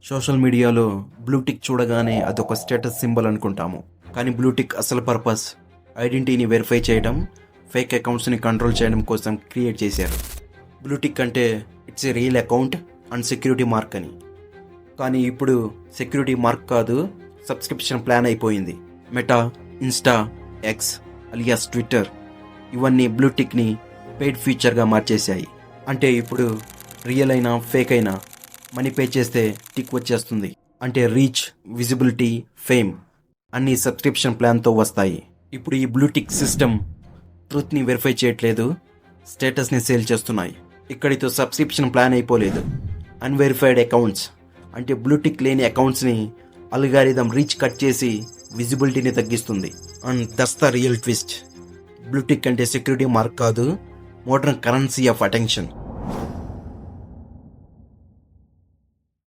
Social మీడియాలో blue tick చూడగానే అదొక స్టేటస్ సింబల్ అనుకుంటాము. కానీ బ్లూటిక్ అసలు పర్పస్ ఐడెంటిటీని వెరిఫై చేయడం, ఫేక్ అకౌంట్స్ని కంట్రోల్ చేయడం కోసం క్రియేట్ చేశారు. బ్లూటిక్ అంటే it's a real account and security mark అని. కానీ ఇప్పుడు సెక్యూరిటీ మార్క్ కాదు, సబ్స్క్రిప్షన్ ప్లాన్ అయిపోయింది. Meta, Insta, X alias Twitter ఇవన్నీ బ్లూటిక్ని పెయిడ్ ఫీచర్గా మార్చేశాయి. అంటే ఇప్పుడు రియల్ అయినా ఫేక్ అయినా మనీ పే చేస్తే టిక్ వచ్చేస్తుంది. అంటే రీచ్, విజిబిలిటీ, ఫేమ్ అన్ని సబ్స్క్రిప్షన్ ప్లాన్తో వస్తాయి. ఇప్పుడు ఈ బ్లూటిక్ సిస్టమ్ ట్రూత్ని వెరిఫై చేయట్లేదు, స్టేటస్ని సేల్ చేస్తున్నాయి. ఇక్కడితో సబ్స్క్రిప్షన్ ప్లాన్ అయిపోలేదు. అన్వెరిఫైడ్ అకౌంట్స్ అంటే బ్లూటిక్ లేని అకౌంట్స్ని అల్గారిథం రీచ్ కట్ చేసి విజిబిలిటీని తగ్గిస్తుంది. And that's the real twist. Blue tick అంటే సెక్యూరిటీ మార్క్ కాదు, మోడర్న్ కరెన్సీ ఆఫ్ అటెన్షన్.